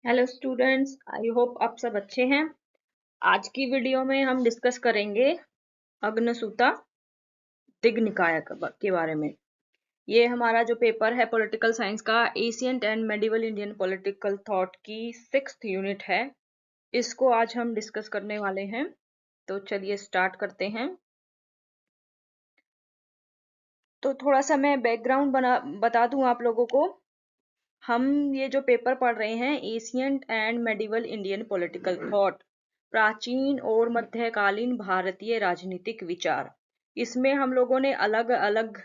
Hello students, I hope आप सब अच्छे हैं। आज की वीडियो में हम डिस्कस करेंगे अग्नसूता दिग्निकाय के बारे में। ये हमारा जो पेपर है पॉलिटिकल साइंस का ancient and medieval Indian political thought की 6th यूनिट है। इसको आज हम डिस्कस करने वाले हैं, तो चलिए स्टार्ट करते हैं। तो थोड़ा सा मैं बैकग्राउंड बता दूं आप लोगों को। हम ये जो पेपर पढ़ रहे हैं ancient and medieval Indian political thought, प्राचीन और मध्यकालीन भारतीय राजनीतिक विचार। इसमें हम लोगों ने अलग अलग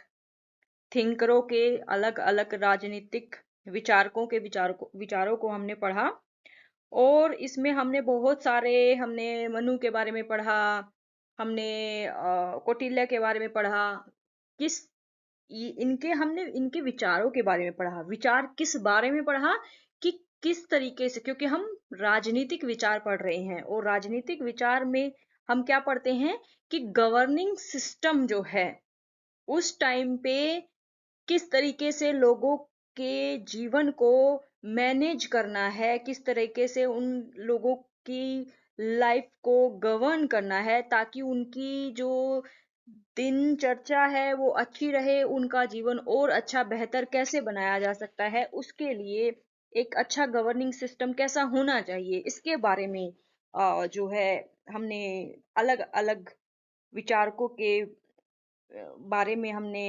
थिंकरों के, अलग अलग राजनीतिक विचारकों के विचारों को हमने पढ़ा। और इसमें हमने बहुत सारे, हमने मनु के बारे में पढ़ा, हमने कौटिल्य के बारे में पढ़ा। किस इनके हमने इनके विचारों के बारे में पढ़ा। विचार किस बारे में पढ़ा कि किस तरीके से, क्योंकि हम राजनीतिक विचार पढ़ रहे हैं और राजनीतिक विचार में हम क्या पढ़ते हैं कि गवर्निंग सिस्टम जो है उस टाइम पे किस तरीके से लोगों के जीवन को मैनेज करना है, किस तरीके से उन लोगों की लाइफ को गवर्न करना है ताकि उनकी जो दिनचर्या है वो अच्छी रहे, उनका जीवन और अच्छा बेहतर कैसे बनाया जा सकता है, उसके लिए एक अच्छा गवर्निंग सिस्टम कैसा होना चाहिए, इसके बारे में जो है हमने अलग अलग विचारकों के बारे में हमने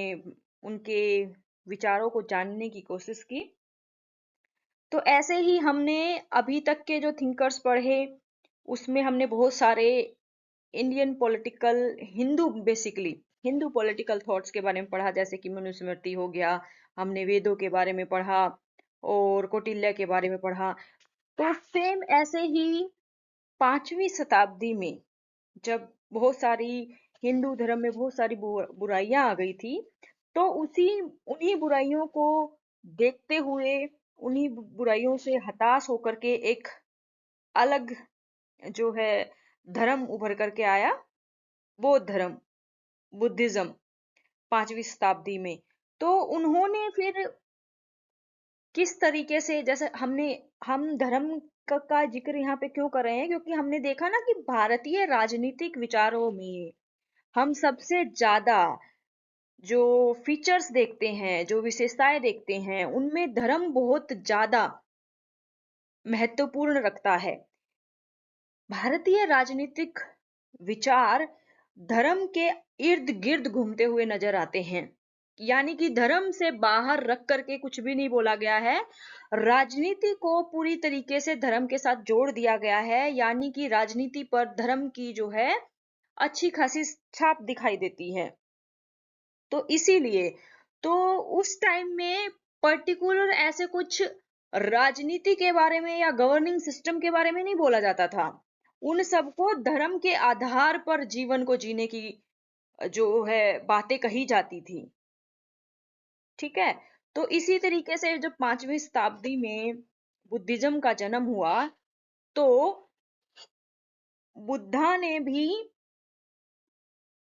उनके विचारों को जानने की कोशिश की। तो ऐसे ही हमने अभी तक के जो थिंकर्स पढ़े उसमें हमने बहुत सारे Indian political, Hindu basically Hindu political thoughts के बारे में पढ़ा, जैसे कि मनुस्मृति हो गया, हमने वेदों के बारे में पढ़ा और कौटिल्य के बारे में पढ़ा। तो सेम ऐसे ही 5वीं शताब्दी में जब बहुत सारी हिंदू धर्म में बहुत सारी बुराइयां आ गई थी, तो उसी उन्हीं बुराइयों को देखते हुए, उन्हीं बुराइयों से हताश होकर के एक अलग जो है धर्म उभर करके आया, बौद्ध धर्म, बुद्धिज्म, 5वीं शताब्दी में। तो उन्होंने फिर किस तरीके से, जैसे हम धर्म का जिक्र यहाँ पे क्यों कर रहे हैं, क्योंकि हमने देखा ना कि भारतीय राजनीतिक विचारों में हम सबसे ज्यादा जो फीचर्स देखते हैं, जो विशेषताएं देखते हैं, उनमें धर्म बहुत ज्यादा महत्वपूर्ण रखता है। भारतीय राजनीतिक विचार धर्म के इर्द गिर्द घूमते हुए नजर आते हैं। यानी कि धर्म से बाहर रख करके कुछ भी नहीं बोला गया है, राजनीति को पूरी तरीके से धर्म के साथ जोड़ दिया गया है। यानी कि राजनीति पर धर्म की जो है अच्छी खासी छाप दिखाई देती है। तो इसीलिए तो उस टाइम में पर्टिकुलर ऐसे कुछ राजनीति के बारे में या गवर्निंग सिस्टम के बारे में नहीं बोला जाता था। उन सबको धर्म के आधार पर जीवन को जीने की जो है बातें कही जाती थी। ठीक है। तो इसी तरीके से जब 5वीं शताब्दी में बुद्धिज्म का जन्म हुआ, तो बुद्धा ने भी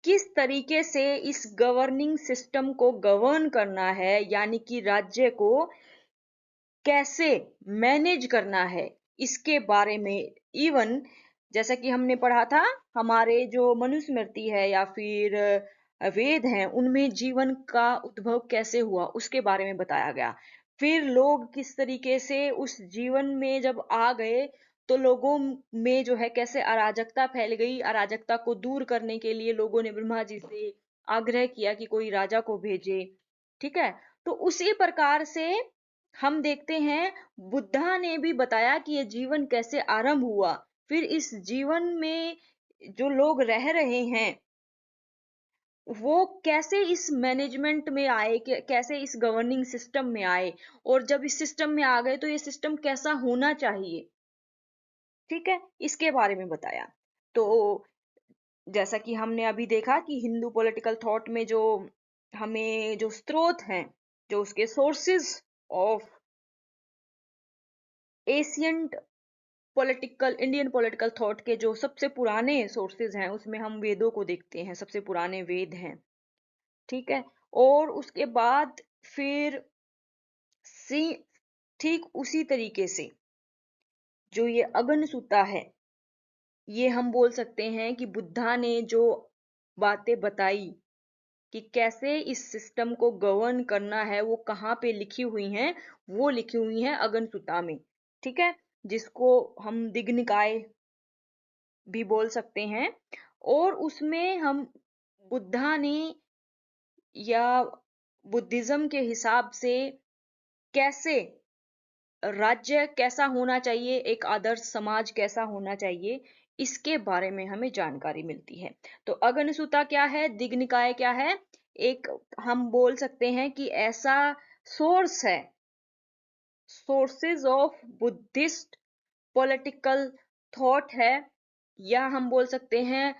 किस तरीके से इस गवर्निंग सिस्टम को गवर्न करना है, यानी कि राज्य को कैसे मैनेज करना है, इसके बारे में। इवन जैसा कि हमने पढ़ा था, हमारे जो मनुस्मृति है या फिर वेद हैं, उनमें जीवन का उद्भव कैसे हुआ उसके बारे में बताया गया। फिर लोग किस तरीके से उस जीवन में जब आ गए, तो लोगों में जो है कैसे अराजकता फैल गई। अराजकता को दूर करने के लिए लोगों ने ब्रह्मा जी से आग्रह किया कि कोई राजा को भेजे। ठीक है। तो उसी प्रकार से हम देखते हैं बुद्धा ने भी बताया कि ये जीवन कैसे आरंभ हुआ। फिर इस जीवन में जो लोग रह रहे हैं वो कैसे इस मैनेजमेंट में आए, कैसे इस गवर्निंग सिस्टम में आए, और जब इस सिस्टम में आ गए तो ये सिस्टम कैसा होना चाहिए। ठीक है, इसके बारे में बताया। तो जैसा कि हमने अभी देखा कि हिंदू पॉलिटिकल थॉट में जो हमें जो स्रोत हैं, जो उसके sources of ancient political, Indian political thought के जो सबसे पुराने सोर्सेज हैं, उसमें हम वेदों को देखते हैं, सबसे पुराने वेद हैं। ठीक है। और उसके बाद फिर सी ठीक उसी तरीके से जो ये अगनसुता है, ये हम बोल सकते हैं कि बुद्धा ने जो बातें बताई कि कैसे इस सिस्टम को गवर्न करना है, वो कहाँ पे लिखी हुई हैं, वो लिखी हुई हैं अगनसुता में। ठीक है, जिसको हम दिग्निकाय भी बोल सकते हैं। और उसमें हम बुद्धा ने या बुद्धिज्म के हिसाब से कैसे राज्य कैसा होना चाहिए, एक आदर्श समाज कैसा होना चाहिए, इसके बारे में हमें जानकारी मिलती है। तो अगनसुता क्या है, दिग्निकाय क्या है, एक हम बोल सकते हैं कि ऐसा सोर्स है, sources of Buddhist political thought है, या हम बोल सकते हैं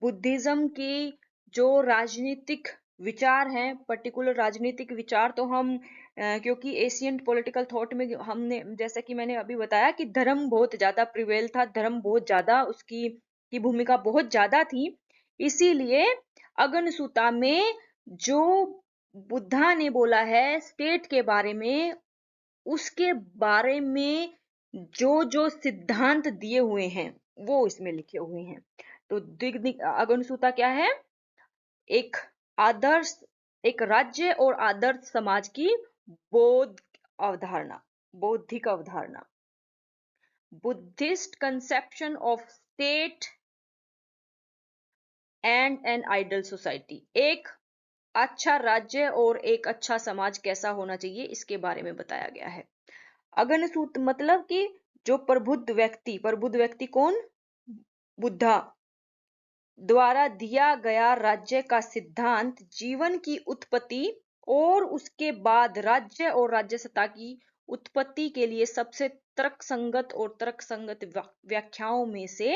बुद्धिज्म की जो राजनीतिक विचार हैं, पर्टिकुलर राजनीतिक विचार। तो हम क्योंकि एशियंट पॉलिटिकल थॉट में हमने, जैसा कि मैंने अभी बताया कि धर्म बहुत ज्यादा प्रिवेल था, धर्म बहुत ज्यादा उसकी की भूमिका बहुत ज्यादा थी, इसीलिए अगनसुता में जो बुद्धा ने बोला है स्टेट के बारे में, उसके बारे में जो जो सिद्धांत दिए हुए हैं वो इसमें लिखे हुए हैं। तो अगनुसूता क्या है, एक आदर्श, एक राज्य और आदर्श समाज की बौद्ध अवधारणा, बौद्धिक अवधारणा, Buddhist conception of state and an ideal society. एक अच्छा राज्य और एक अच्छा समाज कैसा होना चाहिए, इसके बारे में बताया गया है। अगनसूत मतलब कि जो प्रबुद्ध व्यक्ति कौन, बुद्धा द्वारा दिया गया राज्य का सिद्धांत जीवन की उत्पत्ति और उसके बाद राज्य और राज्य सत्ता की उत्पत्ति के लिए सबसे तर्कसंगत और तर्कसंगत व्याख्याओं में से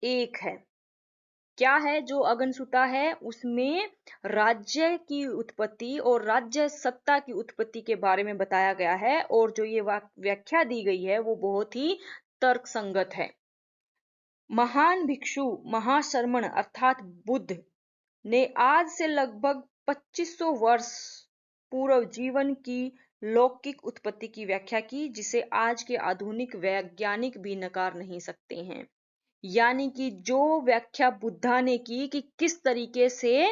एक है। क्या है जो अगनसुता है, उसमें राज्य की उत्पत्ति और राज्य सत्ता की उत्पत्ति के बारे में बताया गया है, और जो ये व्याख्या दी गई है वो बहुत ही तर्कसंगत है। महान भिक्षु महाशरमण अर्थात बुद्ध ने आज से लगभग 2500 वर्ष पूर्व जीवन की लौकिक उत्पत्ति की व्याख्या की, जिसे आज के आधुनिक वैज्ञानिक भी नकार नहीं सकते हैं। यानी कि जो व्याख्या बुद्धा ने की कि किस तरीके से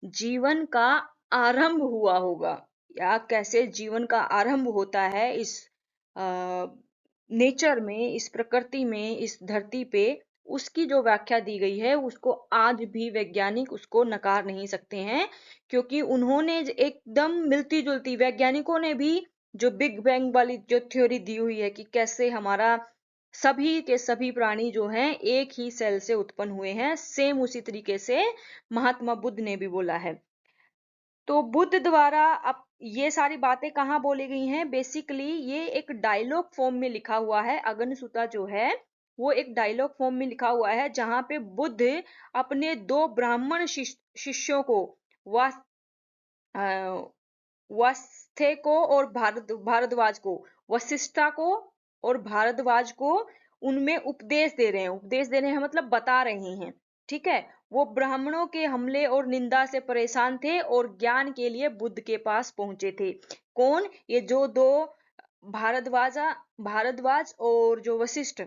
जीवन का आरंभ हुआ होगा, या कैसे जीवन का आरंभ होता है इस नेचर में, इस प्रकृति में, इस धरती पे, उसकी जो व्याख्या दी गई है उसको आज भी वैज्ञानिक उसको नकार नहीं सकते हैं, क्योंकि उन्होंने एकदम मिलती जुलती, वैज्ञानिकों ने भी जो बिग बैंग वाली जो थ्योरी दी हुई है कि कैसे हमारा सभी के सभी प्राणी जो हैं एक ही सेल से उत्पन्न हुए हैं, सेम उसी तरीके से महात्मा बुद्ध ने भी बोला है। तो बुद्ध द्वारा अब ये सारी बातें कहाँ बोली गई हैं, बेसिकली ये एक डायलॉग फॉर्म में लिखा हुआ है। अगनसुता जो है वो एक डायलॉग फॉर्म में लिखा हुआ है, जहां पे बुद्ध अपने दो ब्राह्मण शिष्यों को, वस्थे को और भारद्वाज को, वशिष्ठा को और भारद्वाज को उनमें उपदेश दे रहे हैं। उपदेश दे रहे हैं मतलब बता रहे हैं, ठीक है। वो ब्राह्मणों के हमले और निंदा से परेशान थे और ज्ञान के लिए बुद्ध के पास पहुंचे थे। कौन, ये जो दो भारद्वाज और जो वशिष्ठ,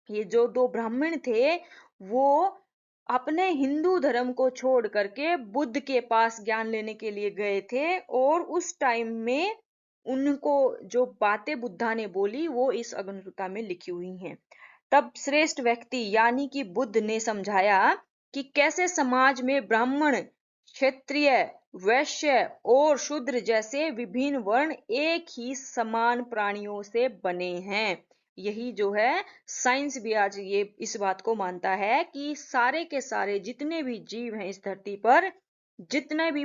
ये जो दो ब्राह्मण थे, वो अपने हिंदू धर्म को छोड़ करके बुद्ध के पास ज्ञान लेने के लिए गए थे, और उस टाइम में उनको जो बातें बुद्धा ने बोली वो इस अग्निसूत्र में लिखी हुई हैं। तब श्रेष्ठ व्यक्ति यानी कि बुद्ध ने समझाया कि कैसे समाज में ब्राह्मण, क्षत्रिय, वैश्य और शूद्र जैसे विभिन्न वर्ण एक ही समान प्राणियों से बने हैं। यही जो है साइंस भी आज ये इस बात को मानता है कि सारे के सारे जितने भी जीव हैं इस धरती पर, जितने भी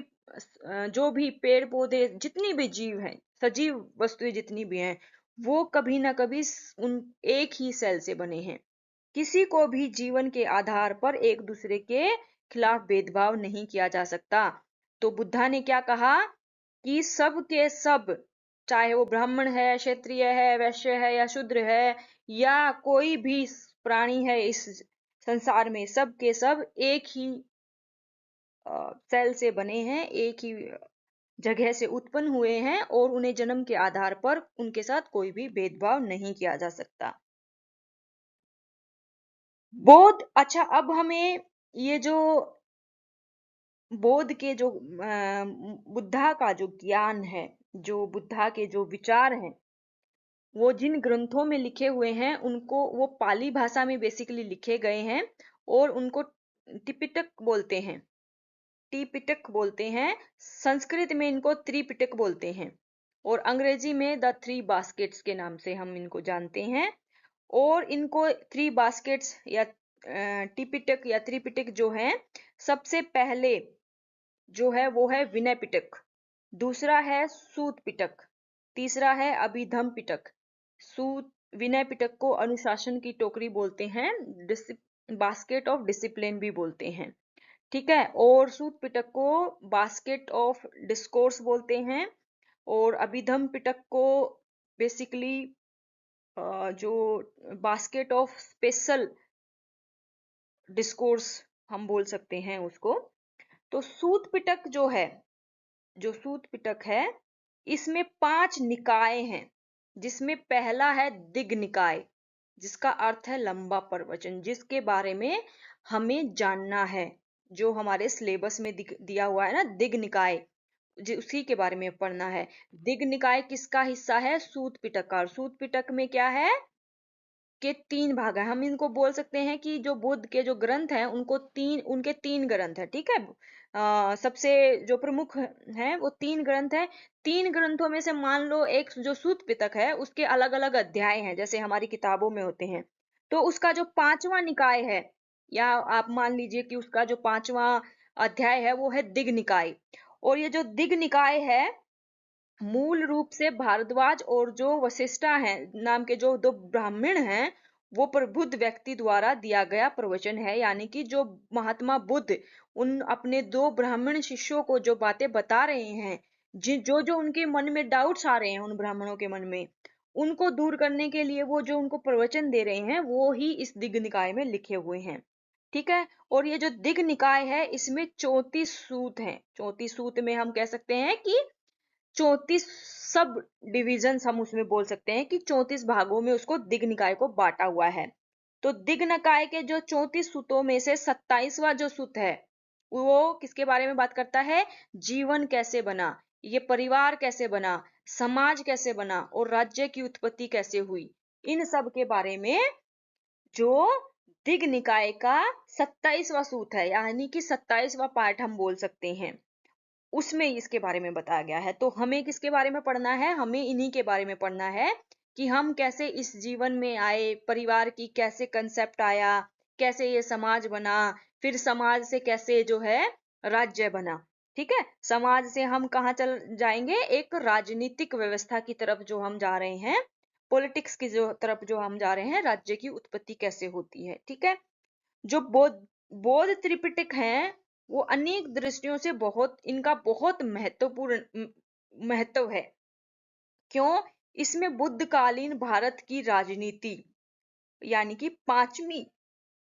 जो भी पेड़ पौधे, जितनी भी जीव हैं, सजीव वस्तुएं जितनी भी हैं, वो कभी ना कभी उन एक ही सेल से बने हैं। किसी को भी जीवन के आधार पर एक दूसरे के खिलाफ भेदभाव नहीं किया जा सकता। तो बुद्धा ने क्या कहा कि सब के सब, चाहे वो ब्राह्मण है, क्षत्रिय है, वैश्य है या शूद्र है, या कोई भी प्राणी है इस संसार में, सब के सब एक ही सेल से बने हैं, एक ही जगह से उत्पन्न हुए हैं, और उन्हें जन्म के आधार पर उनके साथ कोई भी भेदभाव नहीं किया जा सकता। बौद्ध, अच्छा अब हमें ये जो बौद्ध के जो बुद्धा का जो ज्ञान है, जो बुद्धा के जो विचार हैं, वो जिन ग्रंथों में लिखे हुए हैं उनको वो पाली भाषा में बेसिकली लिखे गए हैं और उनको टिपिटक बोलते हैं। टिपिटक बोलते हैं। संस्कृत में इनको त्रिपिटक बोलते हैं और अंग्रेजी में द थ्री बास्केट्स के नाम से हम इनको जानते हैं। और इनको थ्री बास्केट्स या टिपिटक या त्रिपिटक जो है, सबसे पहले जो है वो है विनय पिटक, दूसरा है सूत पिटक, तीसरा है अभिधम पिटक। सूत विनय पिटक को अनुशासन की टोकरी बोलते हैं, बास्केट ऑफ डिसिप्लिन भी बोलते हैं, ठीक है। और सूत पिटक को बास्केट ऑफ डिस्कोर्स बोलते हैं और अभिधम पिटक को बेसिकली जो बास्केट ऑफ स्पेशल डिस्कोर्स हम बोल सकते हैं उसको। तो सूत पिटक जो है, जो सूत पिटक है, इसमें 5 निकाय हैं, जिसमें पहला है दिग निकाय, जिसका अर्थ है लंबा प्रवचन, जिसके बारे में हमें जानना है, जो हमारे सिलेबस में दिया हुआ है ना, दिग निकाय, उसी के बारे में पढ़ना है। दिग निकाय किसका हिस्सा है? सूत पिटक का। और सूत पिटक में क्या है के 3 भाग है। हम इनको बोल सकते हैं कि जो बुद्ध के जो ग्रंथ हैं उनके 3 ग्रंथ है, ठीक है। सबसे जो प्रमुख हैं वो 3 ग्रंथ है। 3 ग्रंथों में से मान लो एक जो सूत पिटक है उसके अलग अलग अध्याय हैं, जैसे हमारी किताबों में होते हैं। तो उसका जो 5वां निकाय है, या आप मान लीजिए कि उसका जो 5वां अध्याय है वो है दिग निकाय। और ये जो दिग निकाय है, मूल रूप से भारद्वाज और जो वशिष्ठा हैं नाम के जो 2 ब्राह्मण हैं, वो प्रबुद्ध व्यक्ति द्वारा दिया गया प्रवचन है। यानी कि जो महात्मा बुद्ध उन अपने 2 ब्राह्मण शिष्यों को जो बातें बता रहे हैं, जो जो उनके मन में डाउट्स आ रहे हैं उन ब्राह्मणों के मन में, उनको दूर करने के लिए वो जो उनको प्रवचन दे रहे हैं, वो ही इस दिग निकाय में लिखे हुए हैं, ठीक है। और ये जो दिग निकाय है इसमें 34 सूत हैं। 34 सूत में हम कह सकते हैं कि 34 सब डिविजन हम उसमें बोल सकते हैं कि 34 भागों में उसको दिग निकाय को बांटा हुआ है। तो दिग निकाय के जो 34 सूतों में से 27वां जो सूत है, वो किसके बारे में बात करता है? जीवन कैसे बना, ये परिवार कैसे बना, समाज कैसे बना और राज्य की उत्पत्ति कैसे हुई, इन सब के बारे में जो दिग निकाय का 27वां सूत है, यानी कि 27वां पार्ट हम बोल सकते हैं, उसमें इसके बारे में बताया गया है। तो हमें किसके बारे में पढ़ना है? हमें इन्हीं के बारे में पढ़ना है कि हम कैसे इस जीवन में आए, परिवार की कैसे कंसेप्ट आया, कैसे ये समाज बना, फिर समाज से कैसे जो है राज्य बना, ठीक है। समाज से हम कहाँ चल जाएंगे? एक राजनीतिक व्यवस्था की तरफ जो हम जा रहे हैं, पॉलिटिक्स की जो तरफ जो हम जा रहे हैं, राज्य की उत्पत्ति कैसे होती है, ठीक है। जो बौद्ध बौद्ध त्रिपिटक है, वो अनेक दृष्टियों से इनका बहुत महत्वपूर्ण महत्व है। क्यों? इसमें बुद्धकालीन भारत की राजनीति, यानी कि 5वीं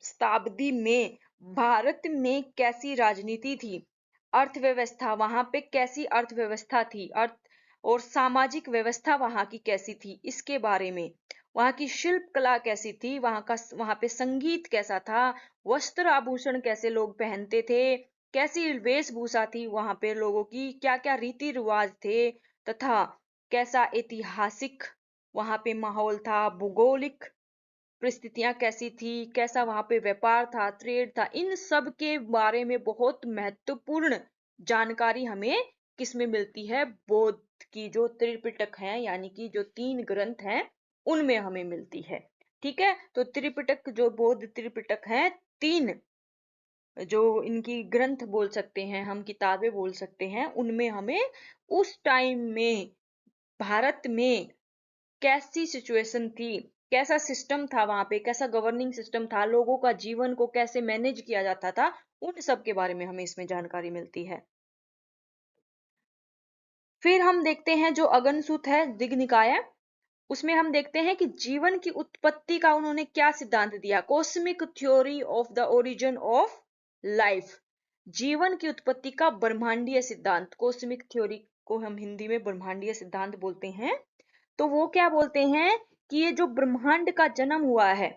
शताब्दी में भारत में कैसी राजनीति थी, अर्थव्यवस्था वहां पे कैसी अर्थव्यवस्था थी, अर्थ और सामाजिक व्यवस्था वहां की कैसी थी, इसके बारे में, वहां की शिल्प कला कैसी थी, वहां पे संगीत कैसा था, वस्त्र आभूषण कैसे लोग पहनते थे, कैसी वेशभूषा थी वहां पे लोगों की, क्या क्या रीति रिवाज थे, तथा कैसा ऐतिहासिक वहां पे माहौल था, भूगोलिक परिस्थितियां कैसी थी, कैसा वहां पे व्यापार था, ट्रेड था, इन सब के बारे में बहुत महत्वपूर्ण जानकारी हमें किसमें मिलती है? बौद्ध की जो त्रिपिटक है, यानी कि जो 3 ग्रंथ हैं, उनमें हमें मिलती है, ठीक है। तो त्रिपिटक जो बौद्ध त्रिपिटक है, 3 जो इनकी ग्रंथ बोल सकते हैं हम, किताबें बोल सकते हैं, उनमें हमें उस टाइम में भारत में कैसी सिचुएशन थी, कैसा सिस्टम था वहां पे, कैसा गवर्निंग सिस्टम था, लोगों का जीवन को कैसे मैनेज किया जाता था, उन सब के बारे में हमें इसमें जानकारी मिलती है। फिर हम देखते हैं जो अगनसूत है, दिग निकाय है, उसमें हम देखते हैं कि जीवन की उत्पत्ति का उन्होंने क्या सिद्धांत दिया, cosmic theory of the origin of life, जीवन की उत्पत्ति का ब्रह्मांडीय सिद्धांत, कॉस्मिक थ्योरी को हम हिंदी में ब्रह्मांडीय सिद्धांत बोलते हैं। तो वो क्या बोलते हैं कि ये जो ब्रह्मांड का जन्म हुआ है,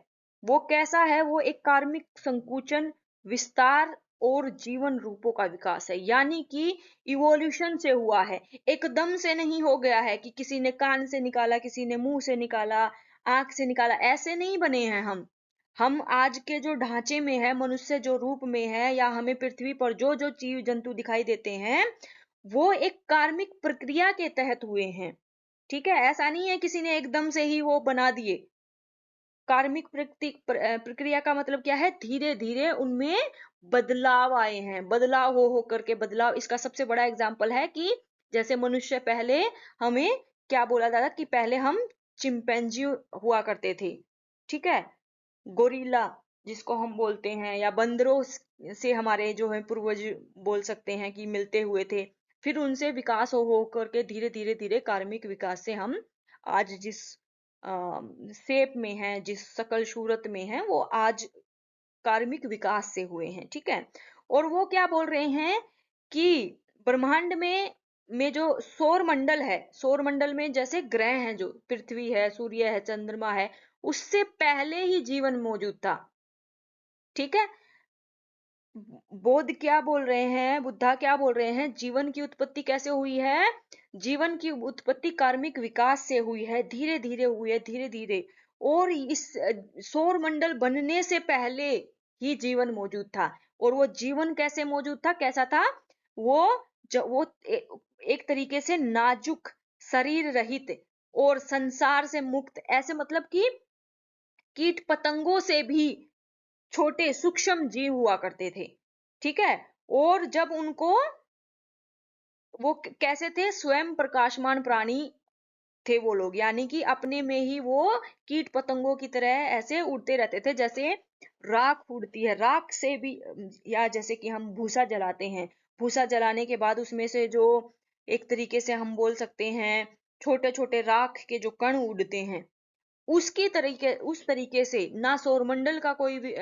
वो कैसा है? वो एक कार्मिक संकुचन, विस्तार और जीवन रूपों का विकास है, यानी कि इवोल्यूशन से हुआ है, एकदम से नहीं हो गया है कि किसी ने कान से निकाला, किसी ने मुंह से निकाला, आंख से निकाला, ऐसे नहीं बने हैं हम आज के जो ढांचे में है, मनुष्य जो रूप में है, या हमें पृथ्वी पर जो जो जीव जंतु दिखाई देते हैं, वो एक कार्मिक प्रक्रिया के तहत हुए हैं। ठीक है, ऐसा नहीं है किसी ने एकदम से ही वो बना दिए। कार्मिक प्रक्रिया का मतलब क्या है? धीरे धीरे उनमें बदलाव आए हैं, बदलाव हो करके बदलाव। इसका सबसे बड़ा एग्जाम्पल है कि जैसे मनुष्य पहले, हमें क्या बोला जाता कि पहले हम चिंपैंजी हुआ करते थे, ठीक है, गोरिल्ला जिसको हम बोलते हैं, या बंदरों से हमारे जो है पूर्वज बोल सकते हैं कि मिलते हुए थे। फिर उनसे विकास हो करके धीरे धीरे धीरे कार्मिक विकास से हम आज जिस शेप में है, जिस शकल सूरत में है, वो आज कार्मिक विकास से हुए हैं। ठीक है, और वो क्या बोल रहे हैं कि ब्रह्मांड में जो सौर मंडल है, सौर मंडल में जैसे ग्रह हैं, जो पृथ्वी है, सूर्य है, चंद्रमा है, उससे पहले ही जीवन मौजूद था। ठीक है, बौद्ध क्या बोल रहे हैं, बुद्धा क्या बोल रहे हैं? जीवन की उत्पत्ति कैसे हुई है? जीवन की उत्पत्ति कार्मिक विकास से हुई है, धीरे धीरे हुई है, धीरे धीरे। और इस सौर मंडल बनने से पहले ही जीवन मौजूद था। और वो जीवन कैसे मौजूद था, कैसा था वो? वो एक तरीके से नाजुक, शरीर रहित और संसार से मुक्त, ऐसे मतलब कि कीट पतंगों से भी छोटे सूक्ष्म जीव हुआ करते थे। ठीक है, और जब उनको, वो कैसे थे? स्वयं प्रकाशमान प्राणी थे वो लोग, यानी कि अपने में ही वो कीट पतंगों की तरह ऐसे उड़ते रहते थे, जैसे राख उड़ती है, राख से भी, या जैसे कि हम भूसा जलाते हैं, भूसा जलाने के बाद उसमें से जो एक तरीके से हम बोल सकते हैं छोटे छोटे राख के जो कण उड़ते हैं, उस तरीके से ना सौरमंडल का कोई भी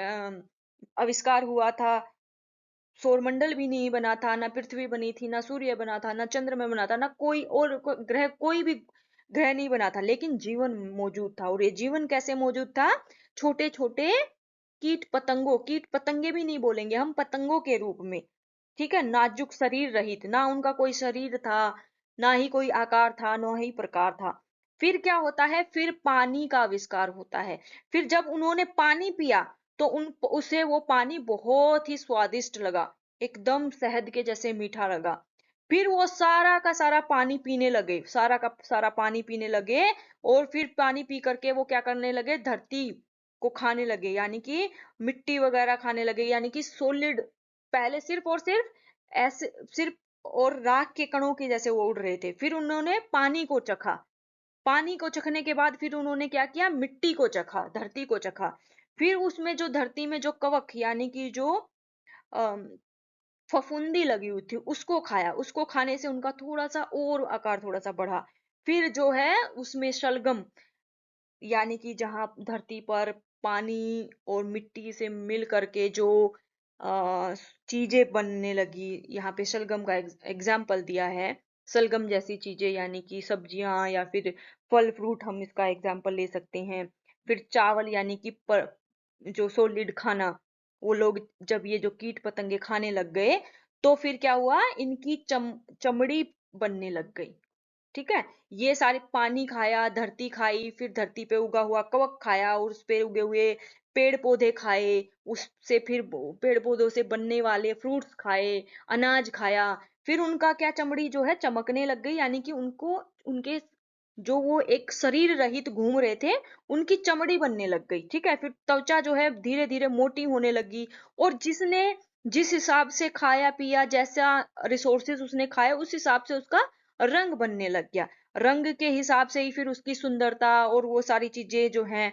आविष्कार हुआ था, सौरमंडल भी नहीं बना था, ना पृथ्वी बनी थी, ना सूर्य बना था, ना चंद्रमा बना था, ना कोई और ग्रह, कोई भी ग्रह नहीं बना था, लेकिन जीवन मौजूद था। और ये जीवन कैसे मौजूद था? छोटे छोटे कीट पतंगों, कीट पतंगे भी नहीं बोलेंगे हम, पतंगों के रूप में। ठीक है, नाजुक शरीर रहित, ना उनका कोई शरीर था, ना ही कोई आकार था, ना ही प्रकार था। फिर क्या होता है? फिर पानी का आविष्कार होता है। फिर जब उन्होंने पानी पिया, तो उसे वो पानी बहुत ही स्वादिष्ट लगा, एकदम शहद के जैसे मीठा लगा। फिर वो सारा का सारा पानी पीने लगे, सारा का सारा पानी पीने लगे। और फिर पानी पी करके वो क्या करने लगे? धरती को खाने लगे, यानी कि मिट्टी वगैरह खाने लगे, यानी कि सोलिड। पहले सिर्फ और सिर्फ ऐसे, सिर्फ और राख के कणों के जैसे वो उड़ रहे थे। फिर उन्होंने पानी को चखा, पानी को चखने के बाद फिर उन्होंने क्या किया? मिट्टी को चखा, धरती को चखा। फिर उसमें जो धरती में जो कवक, यानी कि जो अम, फफूंदी लगी हुई थी, उसको खाया। उसको खाने से उनका थोड़ा सा और आकार थोड़ा सा बढ़ा। फिर जो है उसमें शलगम, यानी कि जहां धरती पर पानी और मिट्टी से मिल करके जो चीजें बनने लगी, यहाँ पे शलगम का एग्जाम्पल दिया है। शलगम जैसी चीजें, यानी कि सब्जियां या फिर फल फ्रूट, हम इसका एग्जाम्पल ले सकते हैं। फिर चावल, यानी कि जो सॉलिड खाना, वो लोग जब ये जो कीट पतंगे खाने लग गए, तो फिर क्या हुआ? इनकी चमड़ी बनने लग गई। ठीक है, ये सारे पानी खाया, धरती खाई, फिर धरती पे उगा हुआ कवक खाया, और उस पे उगे हुए पेड़ पौधे खाए, उससे फिर पेड़ पौधों से बनने वाले फ्रूट्स खाए, अनाज खाया। फिर उनका क्या, चमड़ी जो है चमकने लग गई, यानी कि उनको, उनके जो वो एक शरीर रहित घूम रहे थे, उनकी चमड़ी बनने लग गई। ठीक है, फिर त्वचा जो है धीरे धीरे मोटी होने लगी। और जिसने जिस हिसाब से खाया पिया, जैसा रिसोर्सेज उसने खाया, उस हिसाब से उसका रंग बनने लग गया। रंग के हिसाब से ही फिर उसकी सुंदरता और वो सारी चीजें जो हैं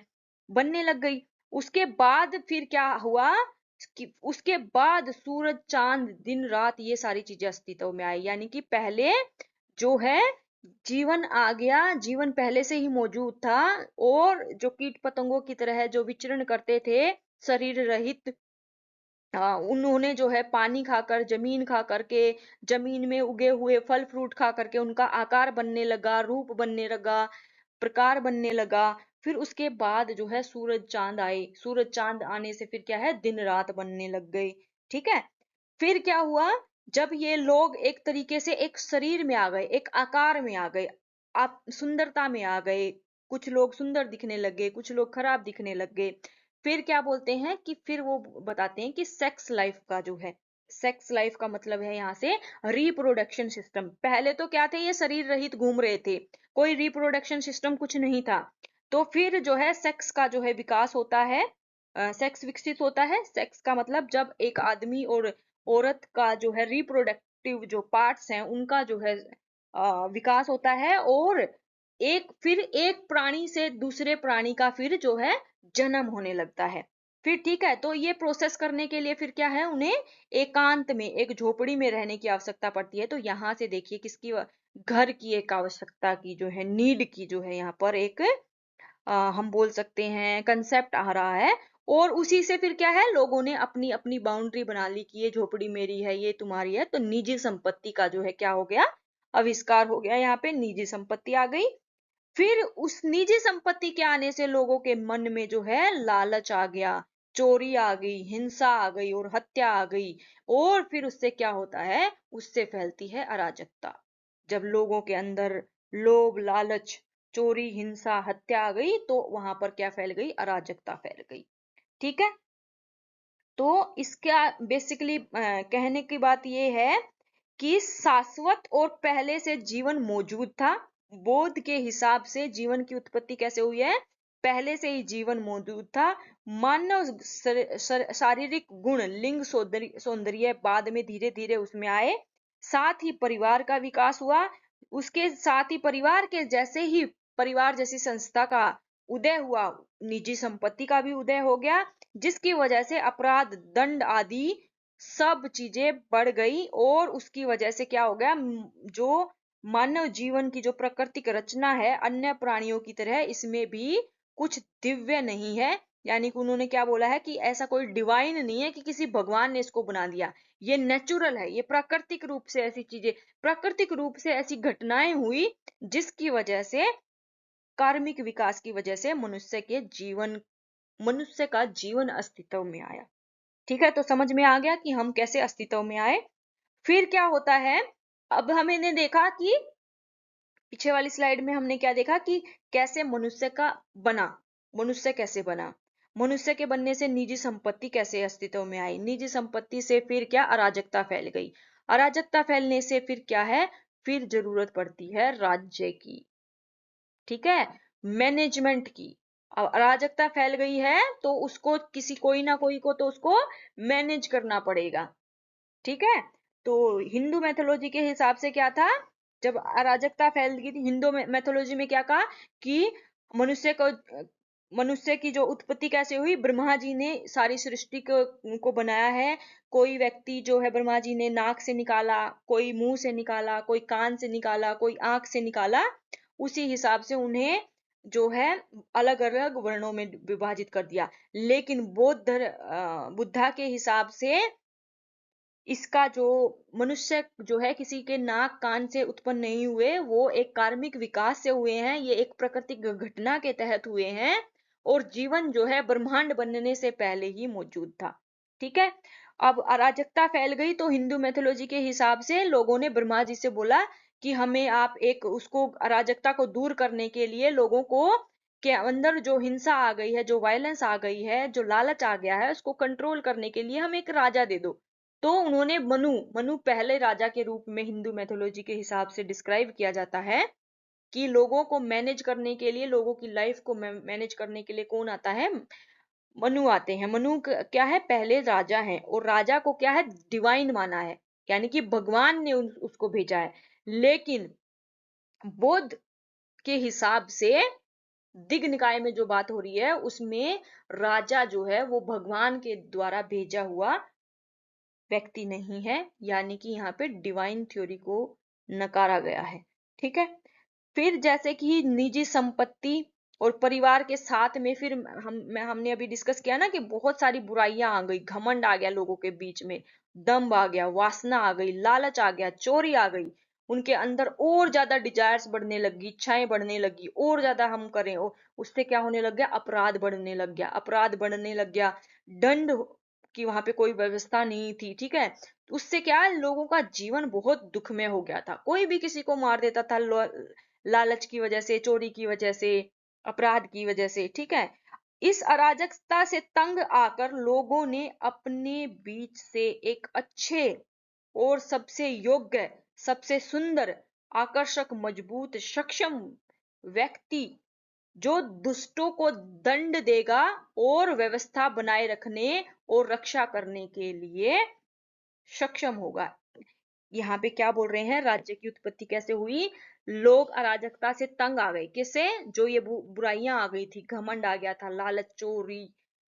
बनने लग गई। उसके बाद फिर क्या हुआ कि उसके बाद सूरज, चांद, दिन रात, ये सारी चीजें अस्तित्व में आई, यानी कि पहले जो है जीवन आ गया, जीवन पहले से ही मौजूद था। और जो कीट पतंगों की तरह जो विचरण करते थे, शरीर रहित, उन्होंने जो है पानी खाकर, जमीन खा करके, जमीन में उगे हुए फल फ्रूट खा करके उनका आकार बनने लगा, रूप बनने लगा, प्रकार बनने लगा। फिर उसके बाद जो है सूरज चांद आए, सूरज चांद आने से फिर क्या है, दिन रात बनने लग गए। ठीक है, फिर क्या हुआ, जब ये लोग एक तरीके से एक शरीर में आ गए, एक आकार में आ गए, आप सुंदरता में आ गए, कुछ लोग सुंदर दिखने लग गए, कुछ लोग खराब दिखने लग गए। फिर क्या बोलते हैं कि फिर वो बताते हैं कि सेक्स लाइफ का जो है, सेक्स लाइफ का मतलब है यहाँ से रिप्रोडक्शन सिस्टम। पहले तो क्या थे, ये शरीर रहित घूम रहे थे, कोई रिप्रोडक्शन सिस्टम कुछ नहीं था। तो फिर जो है सेक्स का जो है विकास होता है, सेक्स विकसित होता है। सेक्स का मतलब जब एक आदमी और औरत का जो है रिप्रोडक्टिव जो पार्ट्स हैं उनका जो है विकास होता है, और एक प्राणी से दूसरे प्राणी का फिर जो है जन्म होने लगता है। फिर ठीक है, तो ये प्रोसेस करने के लिए फिर क्या है, उन्हें एकांत में एक झोपड़ी में रहने की आवश्यकता पड़ती है। तो यहाँ से देखिए किसकी घर की एक आवश्यकता की जो है, नीड की जो है यहाँ पर एक हम बोल सकते हैं कंसेप्ट आ रहा है। और उसी से फिर क्या है, लोगों ने अपनी अपनी बाउंड्री बना ली कि ये झोपड़ी मेरी है, ये तुम्हारी है। तो निजी संपत्ति का जो है क्या हो गया, आविष्कार हो गया, यहाँ पे निजी संपत्ति आ गई। फिर उस निजी संपत्ति के आने से लोगों के मन में जो है लालच आ गया, चोरी आ गई, हिंसा आ गई और हत्या आ गई। और फिर उससे क्या होता है, उससे फैलती है अराजकता। जब लोगों के अंदर लोभ, लालच, चोरी, हिंसा, हत्या आ गई, तो वहां पर क्या फैल गई, अराजकता फैल गई। ठीक है, तो इसका बेसिकली कहने की बात यह है कि शाश्वत और पहले से जीवन मौजूद था। बौद्ध के हिसाब से जीवन की उत्पत्ति कैसे हुई है, पहले से ही जीवन मौजूद था। मानव शारीरिक गुण, लिंग, सौंदर्य बाद में धीरे धीरे उसमें आए। साथ ही परिवार का विकास हुआ, उसके साथ ही परिवार जैसी संस्था का उदय हुआ, निजी संपत्ति का भी उदय हो गया, जिसकी वजह से अपराध, दंड आदि सब चीजें बढ़ गई। और उसकी वजह से क्या हो गया, जो मानव जीवन की जो प्राकृतिक रचना है अन्य प्राणियों की तरह इसमें भी कुछ दिव्य नहीं है। यानी कि उन्होंने क्या बोला है कि ऐसा कोई डिवाइन नहीं है कि किसी भगवान ने इसको बना दिया, ये नेचुरल है, ये प्राकृतिक रूप से ऐसी चीजें, प्राकृतिक रूप से ऐसी घटनाएं हुई जिसकी वजह से, कार्मिक विकास की वजह से मनुष्य का जीवन अस्तित्व में आया। ठीक है, तो समझ में आ गया कि हम कैसे अस्तित्व में आए। फिर क्या होता है, अब हमने देखा कि पीछे वाली स्लाइड में हमने क्या देखा कि कैसे मनुष्य कैसे बना, मनुष्य के बनने से निजी संपत्ति कैसे अस्तित्व में आई, निजी संपत्ति से फिर क्या, अराजकता फैल गई, अराजकता फैलने से फिर क्या है, फिर जरूरत पड़ती है राज्य की। ठीक है, मैनेजमेंट की। अब अराजकता फैल गई है तो उसको कोई ना कोई को तो उसको मैनेज करना पड़ेगा। ठीक है, तो हिंदू मैथोलॉजी के हिसाब से क्या था, जब अराजकता फैल गई थी, हिंदू मैथोलॉजी में क्या कहा कि मनुष्य को मनुष्य की जो उत्पत्ति कैसे हुई, ब्रह्मा जी ने सारी सृष्टि को बनाया है। कोई व्यक्ति जो है ब्रह्मा जी ने नाक से निकाला, कोई मुंह से निकाला, कोई कान से निकाला, कोई आंख से निकाला, उसी हिसाब से उन्हें जो है अलग अलग वर्णों में विभाजित कर दिया। लेकिन बुद्धा के हिसाब से इसका जो मनुष्य जो है किसी के नाक कान से उत्पन्न नहीं हुए, वो एक कार्मिक विकास से हुए हैं, ये एक प्राकृतिक घटना के तहत हुए हैं। और जीवन जो है ब्रह्मांड बनने से पहले ही मौजूद था। ठीक है, अब अराजकता फैल गई तो हिंदू मैथोलॉजी के हिसाब से लोगों ने ब्रह्मा जी से बोला कि हमें आप एक उसको अराजकता को दूर करने के लिए लोगों को के अंदर जो हिंसा आ गई है, जो वायलेंस आ गई है, जो लालच आ गया है, उसको कंट्रोल करने के लिए हम एक राजा दे दो। तो उन्होंने मनु पहले राजा के रूप में हिंदू मैथोलॉजी के हिसाब से डिस्क्राइब किया जाता है कि लोगों को मैनेज करने के लिए, लोगों की लाइफ को मैनेज करने के लिए कौन आता है, मनु आते हैं। क्या है, पहले राजा हैं, और राजा को क्या है, डिवाइन माना है, यानी कि भगवान ने उसको भेजा है। लेकिन बौद्ध के हिसाब से दिग निकाय में जो बात हो रही है उसमें राजा जो है वो भगवान के द्वारा भेजा हुआ व्यक्ति नहीं है, यानी कि यहाँ पे डिवाइन थ्योरी को नकारा गया है। ठीक है, फिर जैसे कि निजी संपत्ति और परिवार के साथ में फिर हमने अभी डिस्कस किया ना कि बहुत सारी बुराइयां आ गई, घमंड आ गया लोगों के बीच में, दम्भ आ गया, वासना आ गई, लालच आ गया, चोरी आ गई। उनके अंदर और ज्यादा डिजायर्स बढ़ने लगी, इच्छाएं बढ़ने लगी, और ज्यादा हम करें, उससे क्या होने लग गया, अपराध बढ़ने लग गया, अपराध बढ़ने लग गया, दंड की वहां पे कोई व्यवस्था नहीं थी, ठीक है। उससे क्या, लोगों का जीवन बहुत दुखमय हो गया था, कोई भी किसी को मार देता था, लालच की वजह से, चोरी की वजह से, अपराध की वजह से, ठीक है। इस अराजकता से तंग आकर लोगों ने अपने बीच से एक अच्छे और सबसे योग्य, सबसे सुंदर, आकर्षक, मजबूत, सक्षम व्यक्ति, जो दुष्टों को दंड देगा और व्यवस्था बनाए रखने और रक्षा करने के लिए सक्षम होगा। यहाँ पे क्या बोल रहे हैं, राज्य की उत्पत्ति कैसे हुई, लोग अराजकता से तंग आ गए, किससे, जो ये बुराइयां आ गई थी, घमंड आ गया था, लालच, चोरी,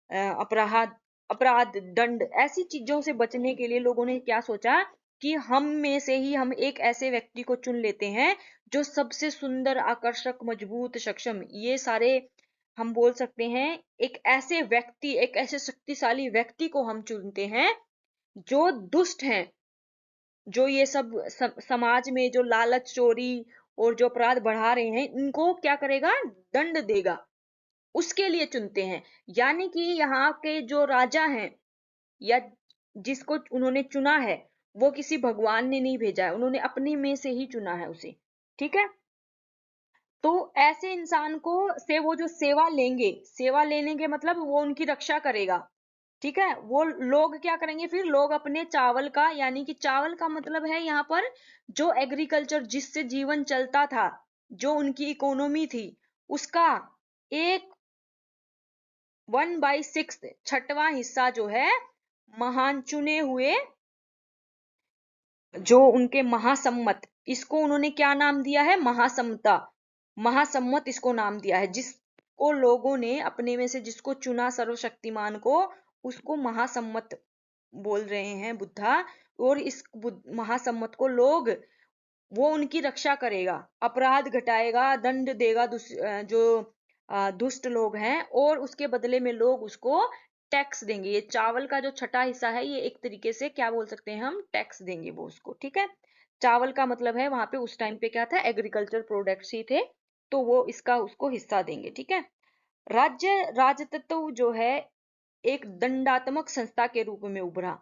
अपराध, अपराध, दंड, ऐसी चीजों से बचने के लिए लोगों ने क्या सोचा कि हम में से ही हम एक ऐसे व्यक्ति को चुन लेते हैं जो सबसे सुंदर, आकर्षक, मजबूत, सक्षम, ये सारे हम बोल सकते हैं, एक ऐसे व्यक्ति, एक ऐसे शक्तिशाली व्यक्ति को हम चुनते हैं जो दुष्ट हैं, जो ये सब समाज में जो लालच, चोरी और जो अपराध बढ़ा रहे हैं, इनको क्या करेगा, दंड देगा, उसके लिए चुनते हैं। यानी कि यहाँ के जो राजा हैं या जिसको उन्होंने चुना है, वो किसी भगवान ने नहीं भेजा है, उन्होंने अपने में से ही चुना है उसे, ठीक है। तो ऐसे इंसान को से वो जो सेवा लेंगे, सेवा लेने के मतलब वो उनकी रक्षा करेगा, ठीक है। वो लोग क्या करेंगे, फिर लोग अपने चावल का, यानी कि चावल का मतलब है यहाँ पर जो एग्रीकल्चर, जिससे जीवन चलता था, जो उनकी इकोनॉमी थी, उसका एक 1/6 छठवां हिस्सा जो है, महान चुने हुए, जो उनके महासम्मत, इसको उन्होंने क्या नाम दिया है, महासम्मता, महासम्मत इसको नाम दिया है, जिसको लोगों ने अपने में से जिसको चुना सर्वशक्तिमान को, उसको महासम्मत बोल रहे हैं बुद्धा। और इस महासम्मत को लोग, वो उनकी रक्षा करेगा, अपराध घटाएगा, दंड देगा जो दुष्ट लोग हैं, और उसके बदले में लोग उसको टैक्स देंगे। ये चावल का जो छठा हिस्सा है, ये एक तरीके से क्या बोल सकते हैं, हम टैक्स देंगे वो उसको, ठीक है। चावल का मतलब है, वहां पे उस टाइम पे क्या था, एग्रीकल्चर प्रोडक्ट्स ही थे, तो वो इसका उसको हिस्सा देंगे, ठीक है। राज्य राजतत्व जो है एक दंडात्मक संस्था के रूप में उभरा,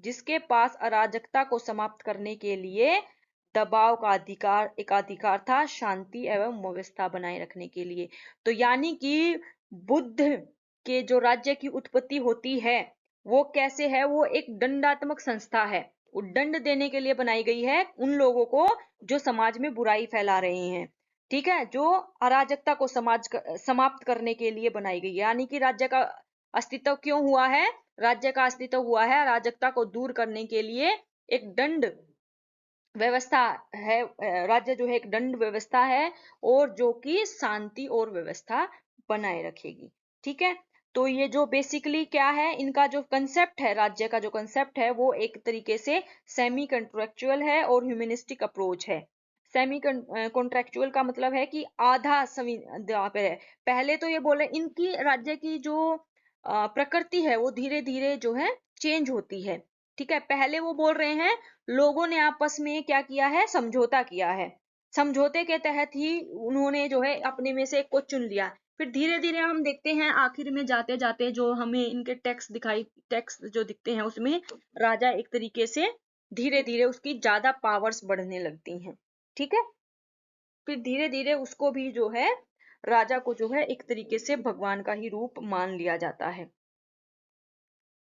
जिसके पास अराजकता को समाप्त करने के लिए दबाव का अधिकार, एकाधिकार था, शांति एवं व्यवस्था बनाए रखने के लिए। तो यानी कि बुद्ध के जो राज्य की उत्पत्ति होती है, वो कैसे है, वो एक दंडात्मक संस्था है, वो दंड देने के लिए बनाई गई है उन लोगों को जो समाज में बुराई फैला रहे हैं, ठीक है, जो अराजकता को समाप्त करने के लिए बनाई गई। यानी कि राज्य का अस्तित्व क्यों हुआ है, राज्य का अस्तित्व हुआ है अराजकता को दूर करने के लिए, एक दंड व्यवस्था है, राज्य जो है एक दंड व्यवस्था है, और जो कि शांति और व्यवस्था बनाए रखेगी, ठीक है। तो ये जो बेसिकली क्या है, इनका जो कंसेप्ट है, राज्य का जो कंसेप्ट है, वो एक तरीके से सेमी कॉन्ट्रेक्चुअल है और ह्यूमनिस्टिक अप्रोच है। सेमी कॉन्ट्रेक्चुअल का मतलब है कि आधा संविदा पे है। पहले तो ये बोले इनकी राज्य की जो प्रकृति है, वो धीरे धीरे जो है चेंज होती है, ठीक है। पहले वो बोल रहे हैं लोगों ने आपस में क्या किया है, समझौता किया है, समझौते के तहत ही उन्होंने जो है अपने में से एक को चुन लिया। फिर धीरे धीरे हम देखते हैं आखिर में जाते जाते जो हमें इनके टैक्स जो दिखते हैं, उसमें राजा एक तरीके से धीरे धीरे उसकी ज्यादा पावर्स बढ़ने लगती हैं, ठीक है। फिर धीरे धीरे उसको भी जो है, राजा को जो है एक तरीके से भगवान का ही रूप मान लिया जाता है,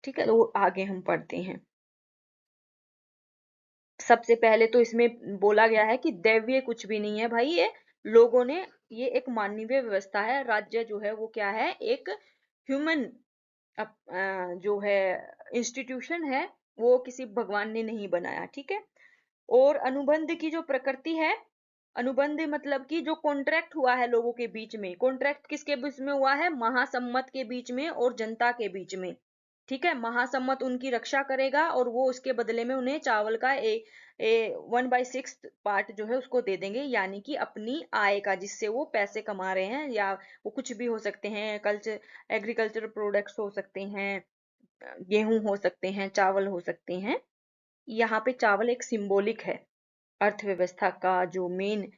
ठीक है। तो आगे हम पढ़ते हैं। सबसे पहले तो इसमें बोला गया है कि दैवीय कुछ भी नहीं है भाई, ये लोगों ने, ये एक मानवीय व्यवस्था है। राज्य जो है वो क्या है, एक ह्यूमन जो है इंस्टीट्यूशन है, वो किसी भगवान ने नहीं बनाया, ठीक है। और अनुबंध की जो प्रकृति है, अनुबंध मतलब कि जो कॉन्ट्रैक्ट हुआ है लोगों के बीच में, कॉन्ट्रैक्ट किसके बीच में हुआ है, महासम्मत के बीच में और जनता के बीच में, ठीक है। महासम्मत उनकी रक्षा करेगा और वो उसके बदले में उन्हें चावल का 1/6 पार्ट जो है उसको दे देंगे, यानी कि अपनी आय का, जिससे वो पैसे कमा रहे हैं, या वो कुछ भी हो सकते हैं, एग्रीकल्चर प्रोडक्ट्स हो सकते हैं, गेहूं हो सकते हैं, चावल हो सकते हैं। यहाँ पे चावल एक सिंबॉलिक है, अर्थव्यवस्था का जो मेन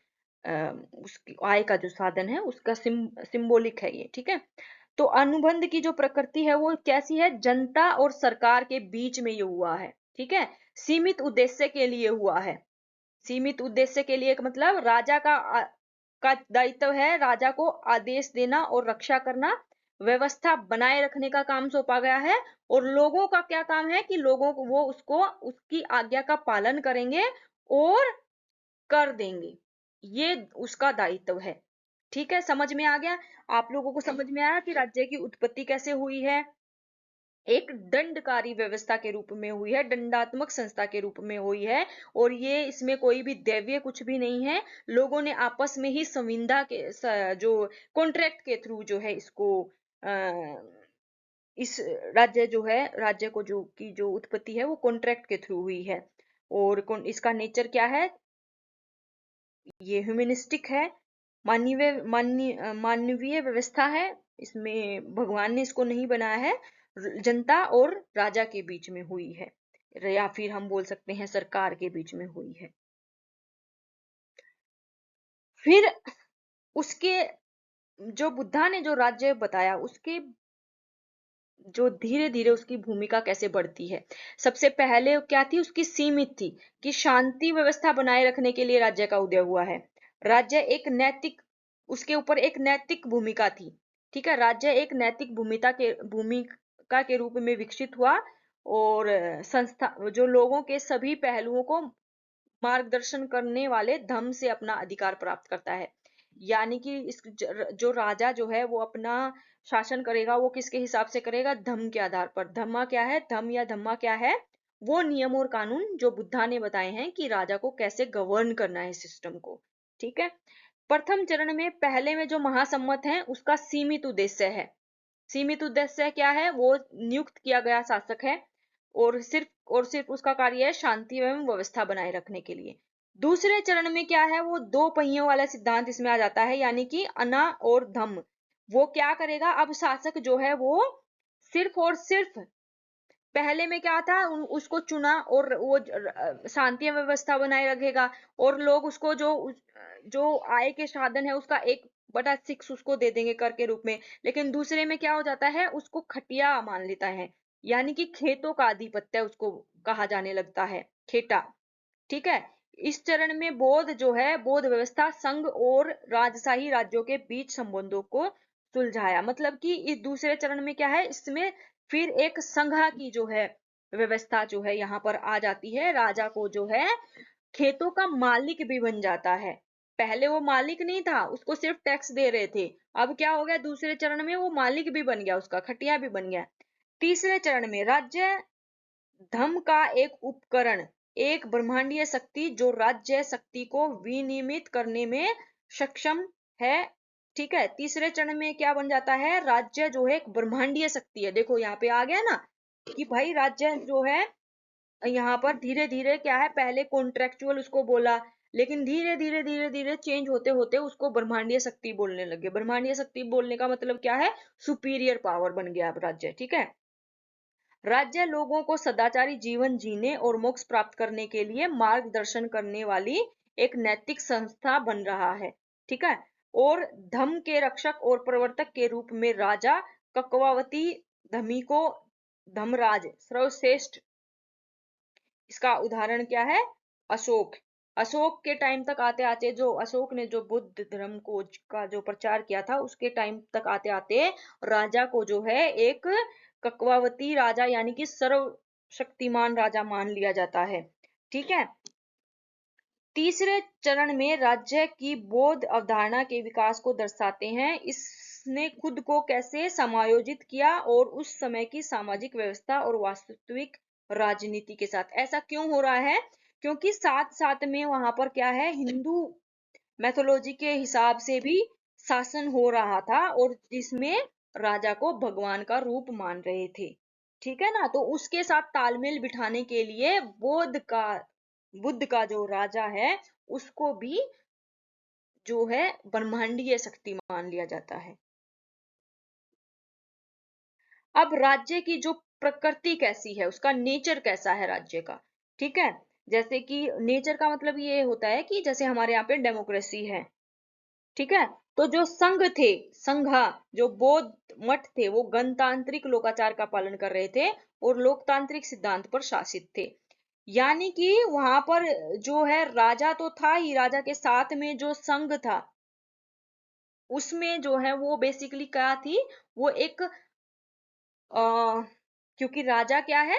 उसकी आय का जो साधन है उसका सिंबॉलिक है ये, ठीक है। तो अनुबंध की जो प्रकृति है वो कैसी है, जनता और सरकार के बीच में ये हुआ है, ठीक है। सीमित उद्देश्य के लिए हुआ है। सीमित उद्देश्य के लिए मतलब राजा का दायित्व है राजा को आदेश देना और रक्षा करना, व्यवस्था बनाए रखने का काम सौंपा गया है। और लोगों का क्या काम है कि लोगों को वो उसको उसकी आज्ञा का पालन करेंगे और कर देंगे, ये उसका दायित्व है। ठीक है, समझ में आ गया? आप लोगों को समझ में आया कि राज्य की उत्पत्ति कैसे हुई है? एक दंडकारी व्यवस्था के रूप में हुई है, दंडात्मक संस्था के रूप में हुई है। और ये इसमें कोई भी दैवीय कुछ भी नहीं है, लोगों ने आपस में ही संविदा के जो कॉन्ट्रैक्ट के थ्रू जो है इसको इस राज्य जो है राज्य को जो की जो उत्पत्ति है वो कॉन्ट्रैक्ट के थ्रू हुई है। और इसका नेचर क्या है, ये ह्यूमनिस्टिक है, मानवीय व्यवस्था है। इसमें भगवान ने इसको नहीं बनाया है, जनता और राजा के बीच में हुई है, या फिर हम बोल सकते हैं सरकार के बीच में हुई है। फिर उसके जो बुद्धा ने जो राज्य बताया उसके जो धीरे धीरे उसकी भूमिका कैसे बढ़ती है। सबसे पहले क्या थी, उसकी सीमित थी कि शांति व्यवस्था बनाए रखने के लिए राज्य का उदय हुआ है। राज्य एक नैतिक, उसके ऊपर एक नैतिक भूमिका थी, ठीक है। राज्य एक नैतिक भूमिका के रूप में विकसित हुआ और संस्था जो लोगों के सभी पहलुओं को मार्गदर्शन करने वाले धर्म से अपना अधिकार प्राप्त करता है। यानी कि इस जो राजा जो है वो अपना शासन करेगा, वो किसके हिसाब से करेगा, धर्म के आधार पर। धम्मा क्या है, धम्म या धम्मा क्या है, वो नियम और कानून जो बुद्धा ने बताए हैं कि राजा को कैसे गवर्न करना है सिस्टम को, ठीक है। प्रथम चरण में पहले में जो महासम्मत है उसका सीमित उद्देश्य है। सीमित उद्देश्य क्या है, वो नियुक्त किया गया शासक है और सिर्फ उसका कार्य है शांति एवं व्यवस्था बनाए रखने के लिए। दूसरे चरण में क्या है, वो दो पहियों वाला सिद्धांत इसमें आ जाता है, यानी कि अना और धम्म। वो क्या करेगा, अब शासक जो है वो सिर्फ और सिर्फ पहले में क्या था, उसको चुना और वो शांति व्यवस्था बनाए रखेगा और लोग उसको जो आय के साधन है उसका 1/6 उसको दे देंगे कर के रूप में। लेकिन दूसरे में क्या हो जाता है, उसको खटिया मान लेता है, यानी कि खेतों का आधिपत्य उसको कहा जाने लगता है, खेटा, ठीक है। इस चरण में बौद्ध जो है, बौद्ध व्यवस्था संघ और राजशाही राज्यों के बीच संबंधों को सुलझाया। मतलब कि इस दूसरे चरण में क्या है, इसमें फिर एक संघा की जो है व्यवस्था जो है यहाँ पर आ जाती है। राजा को जो है खेतों का मालिक भी बन जाता है। पहले वो मालिक नहीं था, उसको सिर्फ टैक्स दे रहे थे। अब क्या हो गया, दूसरे चरण में वो मालिक भी बन गया, उसका खटिया भी बन गया। तीसरे चरण में राज्य धर्म का एक उपकरण, एक ब्रह्मांडीय शक्ति जो राज्य शक्ति को विनियमित करने में सक्षम है, ठीक है। तीसरे चरण में क्या बन जाता है, राज्य जो है एक ब्रह्मांडीय शक्ति है। देखो यहाँ पे आ गया ना कि भाई राज्य जो है यहाँ पर धीरे धीरे क्या है, पहले कॉन्ट्रेक्चुअल उसको बोला, लेकिन धीरे धीरे चेंज होते होते उसको ब्रह्मांडीय शक्ति बोलने लगे। ब्रह्मांडीय शक्ति बोलने का मतलब क्या है, सुपीरियर पावर बन गया अब राज्य, ठीक है। राज्य लोगों को सदाचारी जीवन जीने और मोक्ष प्राप्त करने के लिए मार्गदर्शन करने वाली एक नैतिक संस्था बन रहा है, ठीक है। और धर्म के रक्षक और प्रवर्तक के रूप में राजा ककवावती धमी को धर्मराज सर्वश्रेष्ठ, इसका उदाहरण क्या है, अशोक। अशोक के टाइम तक आते आते, जो अशोक ने जो बुद्ध धर्म को का जो प्रचार किया था उसके टाइम तक आते आते राजा को जो है एक ककवावती राजा यानी कि सर्वशक्तिमान राजा मान लिया जाता है, ठीक है। तीसरे चरण में राज्य की बौद्ध अवधारणा के विकास को दर्शाते हैं। इसने खुद को कैसे समायोजित किया और उस समय की सामाजिक व्यवस्था और वास्तविक राजनीति के साथ। ऐसा क्यों हो रहा है, क्योंकि साथ साथ में वहां पर क्या है, हिंदू मैथोलॉजी के हिसाब से भी शासन हो रहा था और जिसमें राजा को भगवान का रूप मान रहे थे, ठीक है ना। तो उसके साथ तालमेल बिठाने के लिए बुद्ध का जो राजा है उसको भी जो है ब्रह्मांडीय शक्ति मान लिया जाता है। अब राज्य की जो प्रकृति कैसी है, उसका नेचर कैसा है राज्य का, ठीक है। जैसे कि नेचर का मतलब ये होता है कि जैसे हमारे यहाँ पे डेमोक्रेसी है, ठीक है। तो जो संघ थे, संघा, जो बौद्ध मठ थे, वो गणतांत्रिक लोकाचार का पालन कर रहे थे और लोकतांत्रिक सिद्धांत पर शासित थे। यानी कि वहां पर जो है राजा तो था ही, राजा के साथ में जो संघ था उसमें जो है वो बेसिकली क्या थी, वो एक क्योंकि राजा क्या है,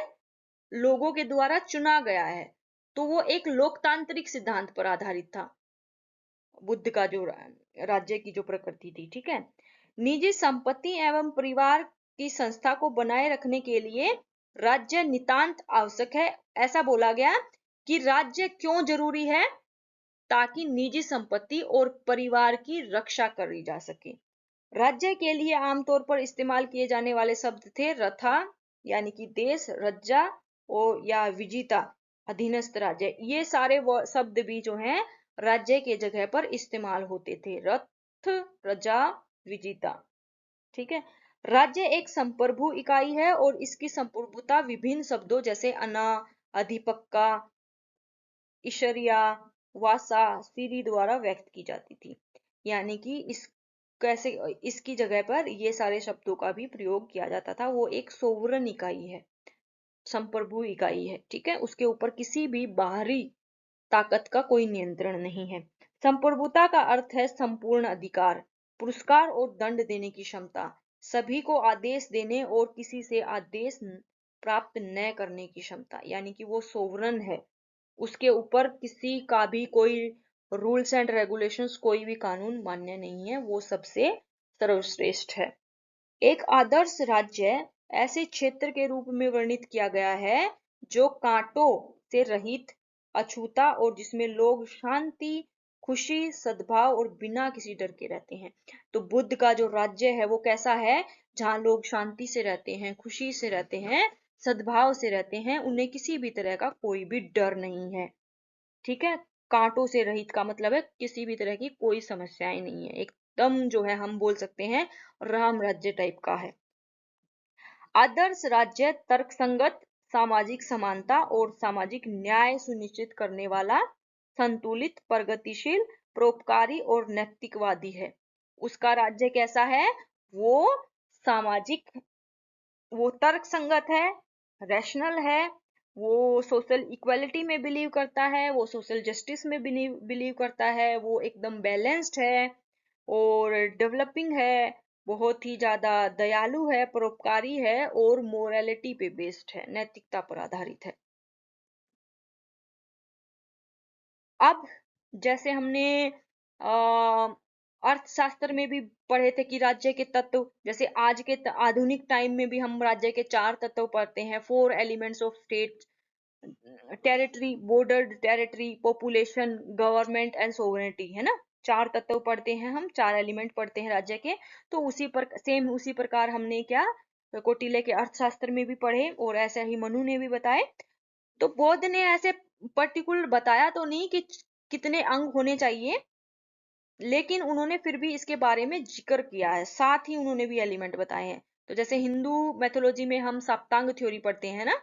लोगों के द्वारा चुना गया है, तो वो एक लोकतांत्रिक सिद्धांत पर आधारित था, बुद्ध का जो राज्य की जो प्रकृति थी, ठीक है। निजी संपत्ति एवं परिवार की संस्था को बनाए रखने के लिए राज्य नितांत आवश्यक है। ऐसा बोला गया कि राज्य क्यों जरूरी है, ताकि निजी संपत्ति और परिवार की रक्षा करी जा सके। राज्य के लिए आमतौर पर इस्तेमाल किए जाने वाले शब्द थे रथा यानी कि देश, रज्जा और या विजिता अधीनस्थ राज्य। ये सारे शब्द भी जो हैं राज्य के जगह पर इस्तेमाल होते थे, रथ, रजा, विजिता, ठीक है। राज्य एक संप्रभु इकाई है और इसकी संप्रभुता विभिन्न शब्दों जैसे अना, अधिपक्का, ईशरिया, वासा, सीरी द्वारा व्यक्त की जाती थी। यानी कि इस कैसे इसकी जगह पर ये सारे शब्दों का भी प्रयोग किया जाता था। वो एक सोवरन इकाई है, संप्रभु इकाई है, ठीक है। उसके ऊपर किसी भी बाहरी ताकत का कोई नियंत्रण नहीं है। संप्रभुता का अर्थ है संपूर्ण अधिकार, पुरस्कार और दंड देने की क्षमता, सभी को आदेश देने और किसी से आदेश प्राप्त न करने की क्षमता। यानी कि वो सोवरन है, उसके ऊपर किसी का भी कोई रूल्स एंड रेगुलेशंस, कोई भी कानून मान्य नहीं है, वो सबसे सर्वश्रेष्ठ है। एक आदर्श राज्य ऐसे क्षेत्र के रूप में वर्णित किया गया है जो कांटों से रहित, अछूता और जिसमें लोग शांति, खुशी, सद्भाव और बिना किसी डर के रहते हैं। तो बुद्ध का जो राज्य है वो कैसा है, जहां लोग शांति से रहते हैं, खुशी से रहते हैं, सद्भाव से रहते हैं, उन्हें किसी भी तरह का कोई भी डर नहीं है, ठीक है। कांटों से रहित का मतलब है किसी भी तरह की कोई समस्याएं नहीं है, एकदम जो है हम बोल सकते हैं राम राज्य टाइप का है। आदर्श राज्य तर्कसंगत, सामाजिक समानता और सामाजिक न्याय सुनिश्चित करने वाला, संतुलित, प्रगतिशील, परोपकारी और नैतिकवादी है। उसका राज्य कैसा है, वो सामाजिक, वो तर्क संगत है, रैशनल है, वो सोशल इक्वालिटी में बिलीव करता है, वो सोशल जस्टिस में बिलीव करता है, वो एकदम बैलेंस्ड है और डेवलपिंग है, बहुत ही ज्यादा दयालु है, परोपकारी है और मोरालिटी पे बेस्ड है, नैतिकता पर आधारित है। अब जैसे हमने अर्थशास्त्र में भी पढ़े थे कि राज्य के तत्व, जैसे आज के आधुनिक टाइम में भी हम राज्य के 4 तत्व पढ़ते हैं, 4 elements of state, territory, border territory, population, government and sovereignty, है ना। 4 तत्व पढ़ते हैं हम, 4 एलिमेंट पढ़ते हैं राज्य के। तो उसी पर सेम उसी प्रकार हमने क्या कौटिल्य के अर्थशास्त्र में भी पढ़े और ऐसे ही मनु ने भी बताए। तो बौद्ध ने ऐसे पर्टिकुलर बताया तो नहीं कि कितने अंग होने चाहिए, लेकिन उन्होंने फिर भी इसके बारे में जिक्र किया है, साथ ही उन्होंने भी एलिमेंट बताए हैं। तो जैसे हिंदू मैथोलॉजी में हम सप्तांग थ्योरी पढ़ते हैं ना,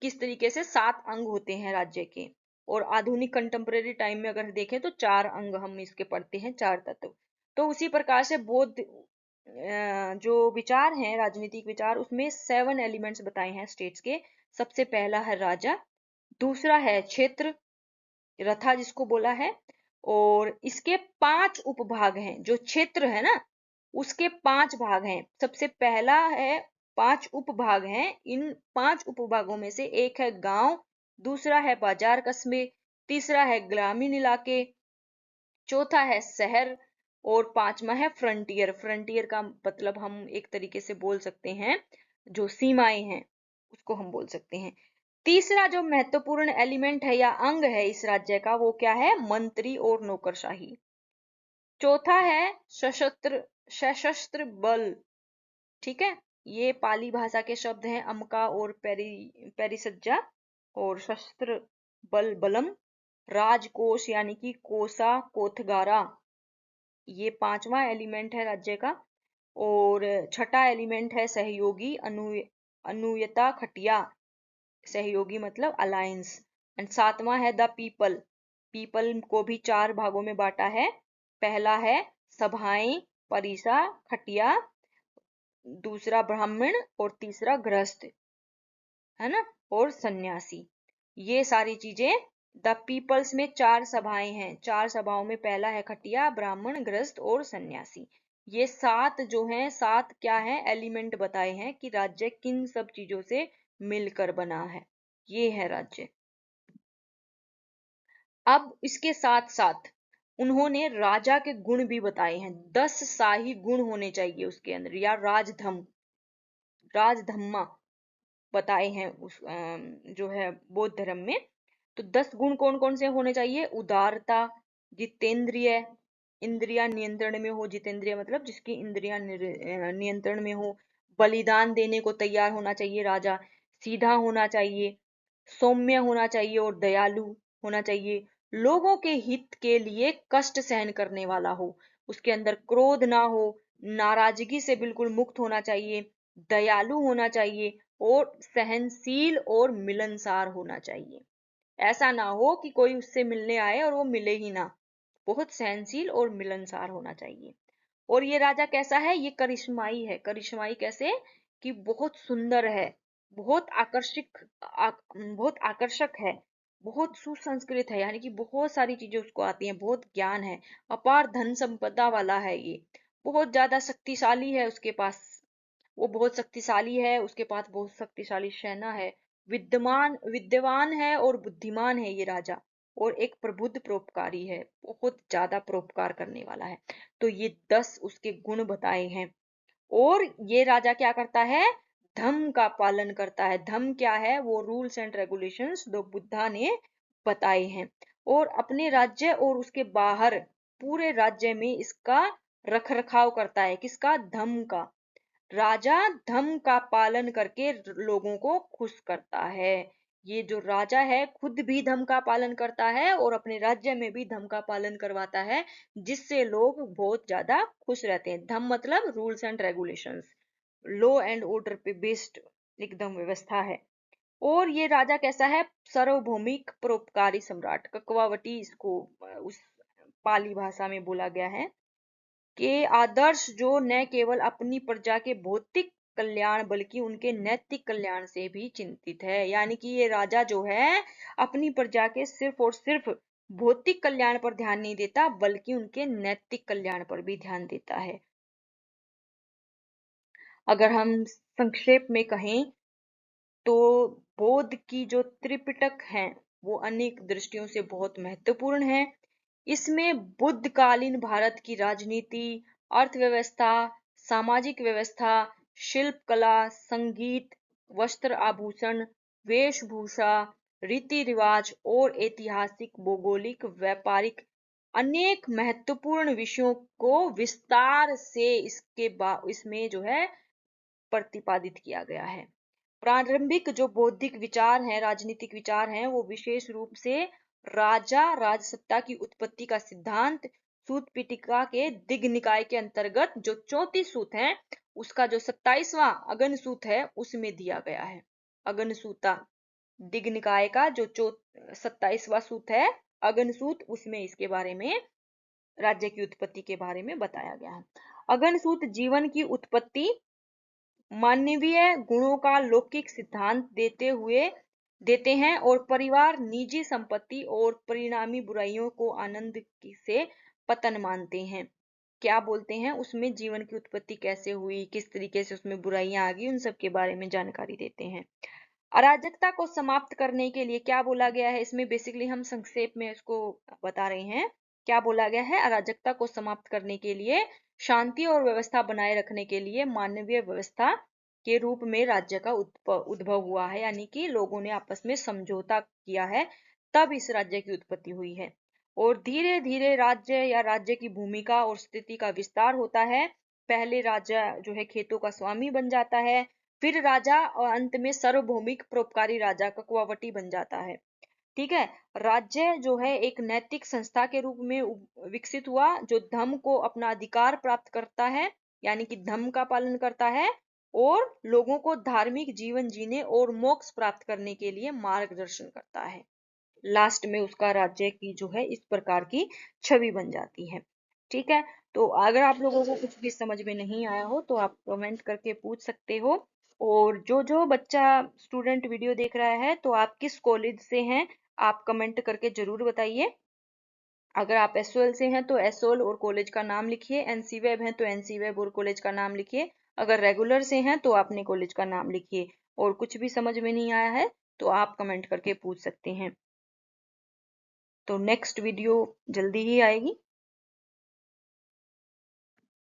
किस तरीके से 7 अंग होते हैं राज्य के, और आधुनिक कंटेम्परेरी टाइम में अगर देखें तो 4 अंग हम इसके पढ़ते हैं, 4 तत्व। तो उसी प्रकार से बौद्ध जो विचार हैं, राजनीतिक विचार, उसमें 7 एलिमेंट्स बताए हैं स्टेट्स के। सबसे पहला है राजा, दूसरा है क्षेत्र, रथा जिसको बोला है, और इसके 5 उपभाग हैं। जो क्षेत्र है ना, उसके 5 भाग हैं। सबसे पहला है, 5 उपभाग हैं। इन 5 उपभागों में से एक है गांव, दूसरा है बाजार कस्बे, तीसरा है ग्रामीण इलाके, चौथा है शहर और पांचवा है फ्रंटियर। फ्रंटियर का मतलब हम एक तरीके से बोल सकते हैं जो सीमाएं हैं, उसको हम बोल सकते हैं। तीसरा जो महत्वपूर्ण एलिमेंट है या अंग है इस राज्य का, वो क्या है, मंत्री और नौकरशाही। चौथा है सशस्त्र, सशस्त्र बल, ठीक है। ये पाली भाषा के शब्द हैं, अमका और पेरिसज्जा, और शस्त्र बल बलम, राजकोष यानी कि कोसा कोथगारा, ये पांचवा एलिमेंट है राज्य का। और छठा एलिमेंट है सहयोगी अनुयता खटिया, सहयोगी मतलब अलायंस। एंड सातवां है द पीपल। पीपल को भी 4 भागों में बांटा है। पहला है सभाएं, परिसा, खटिया, दूसरा ब्राह्मण और तीसरा गृहस्थ, है ना, और सन्यासी। ये सारी चीजें द पीपल्स में 4 सभाएं हैं। 4 सभाओं में पहला है खटिया, ब्राह्मण, गृहस्थ और सन्यासी। ये 7 जो हैं, 7 क्या है एलिमेंट बताए हैं कि राज्य किन सब चीजों से मिलकर बना है। ये है राज्य। अब इसके साथ साथ उन्होंने राजा के गुण भी बताए हैं। 10 शाही गुण होने चाहिए उसके अंदर, या राजधम्मा बताए हैं उस जो है बौद्ध धर्म में। तो 10 गुण कौन कौन से होने चाहिए? उदारता, जितेंद्रिय, इंद्रिया नियंत्रण में हो। जितेंद्रिय मतलब जिसकी इंद्रियां नियंत्रण में हो। बलिदान देने को तैयार होना चाहिए राजा। सीधा होना चाहिए, सौम्य होना चाहिए और दयालु होना चाहिए। लोगों के हित के लिए कष्ट सहन करने वाला हो। उसके अंदर क्रोध ना हो, नाराजगी से बिल्कुल मुक्त होना चाहिए, दयालु होना चाहिए और सहनशील और मिलनसार होना चाहिए। ऐसा ना हो कि कोई उससे मिलने आए और वो मिले ही ना। बहुत सहनशील और मिलनसार होना चाहिए। और ये राजा कैसा है? ये करिश्माई है। करिश्माई कैसे? कि बहुत सुंदर है, बहुत बहुत आकर्षक है, बहुत सुसंस्कृत है, यानी कि बहुत सारी चीजें उसको आती हैं, बहुत ज्ञान है, अपार धन संपदा वाला है ये, बहुत ज्यादा शक्तिशाली है उसके पास। वो बहुत शक्तिशाली है, उसके पास बहुत शक्तिशाली सेना है, विद्यवान है और बुद्धिमान है ये राजा, और एक प्रबुद्ध परोपकारी है, बहुत ज्यादा परोपकार करने वाला है। तो ये 10 उसके गुण बताए हैं। और ये राजा क्या करता है? धम्म का पालन करता है। धम्म क्या है? वो रूल्स एंड रेगुलेशंस जो बुद्धा ने बताए हैं। और अपने राज्य और उसके बाहर पूरे राज्य में इसका रख रखाव करता है। किसका? धम्म का। राजा धम्म का पालन करके लोगों को खुश करता है। ये जो राजा है खुद भी धम्म का पालन करता है और अपने राज्य में भी धम्म का पालन करवाता है, जिससे लोग बहुत ज्यादा खुश रहते हैं। धम्म मतलब rules and regulations, law and order पे बेस्ड एकदम व्यवस्था है। और ये राजा कैसा है? सार्वभौमिक परोपकारी सम्राट। ककवावटी इसको उस पाली भाषा में बोला गया है के आदर्श जो न केवल अपनी प्रजा के भौतिक कल्याण बल्कि उनके नैतिक कल्याण से भी चिंतित है। यानी कि ये राजा जो है अपनी प्रजा के सिर्फ और सिर्फ भौतिक कल्याण पर ध्यान नहीं देता, बल्कि उनके नैतिक कल्याण पर भी ध्यान देता है। अगर हम संक्षेप में कहें तो बौद्ध की जो त्रिपिटक है वो अनेक दृष्टियों से बहुत महत्वपूर्ण है। इसमें बुद्धकालीन भारत की राजनीति, अर्थव्यवस्था, सामाजिक व्यवस्था, शिल्प कला, संगीत, वस्त्र आभूषण, वेशभूषा, रीति रिवाज और ऐतिहासिक, भौगोलिक, व्यापारिक अनेक महत्वपूर्ण विषयों को विस्तार से इसमें जो है प्रतिपादित किया गया है। प्रारंभिक जो बौद्धिक विचार हैं, राजनीतिक विचार हैं, वो विशेष रूप से राजा राजसत्ता की उत्पत्ति का सिद्धांत सूत पिटिका के दिग्ग निकाय के अंतर्गत जो 34 सूत हैं, उसका जो 27वां अगन सूत है उसमें दिया गया है। अगन सूता दिग्ग निकाय का जो 27वां सूत है अगन सूत, उसमें इसके बारे में राज्य की उत्पत्ति के बारे में बताया गया है। अगन सूत जीवन की उत्पत्ति, मानवीय गुणों का लौकिक सिद्धांत देते हैं और परिवार, निजी संपत्ति और परिणामी बुराइयों को आनंद से पतन मानते हैं। क्या बोलते हैं उसमें? जीवन की उत्पत्ति कैसे हुई, किस तरीके से उसमें बुराइयां आ गई, उन सब के बारे में जानकारी देते हैं। अराजकता को समाप्त करने के लिए क्या बोला गया है इसमें? बेसिकली हम संक्षेप में इसको बता रहे हैं। क्या बोला गया है? अराजकता को समाप्त करने के लिए, शांति और व्यवस्था बनाए रखने के लिए मानवीय व्यवस्था के रूप में राज्य का उद्भव हुआ है। यानी कि लोगों ने आपस में समझौता किया है, तब इस राज्य की उत्पत्ति हुई है। और धीरे धीरे राज्य या राज्य की भूमिका और स्थिति का विस्तार होता है। पहले राजा जो है खेतों का स्वामी बन जाता है, फिर राजा, और अंत में सार्वभौमिक परोपकारी राजा ककवावटी बन जाता है। ठीक है। राज्य जो है एक नैतिक संस्था के रूप में विकसित हुआ, जो धम्म को अपना अधिकार प्राप्त करता है, यानी कि धम्म का पालन करता है, और लोगों को धार्मिक जीवन जीने और मोक्ष प्राप्त करने के लिए मार्गदर्शन करता है। लास्ट में उसका राज्य की जो है इस प्रकार की छवि बन जाती है। ठीक है, तो अगर आप लोगों को कुछ भी समझ में नहीं आया हो तो आप कमेंट करके पूछ सकते हो। और जो जो बच्चा स्टूडेंट वीडियो देख रहा है तो आप किस कॉलेज से हैं, आप कमेंट करके जरूर बताइए। अगर आप एसओएल से हैं तो एसओएल और कॉलेज का नाम लिखिए, एनसी वेब हैं तो एनसी वेब और कॉलेज का नाम लिखिए, अगर रेगुलर से हैं तो आपने कॉलेज का नाम लिखिए। और कुछ भी समझ में नहीं आया है तो आप कमेंट करके पूछ सकते हैं। तो नेक्स्ट वीडियो जल्दी ही आएगी।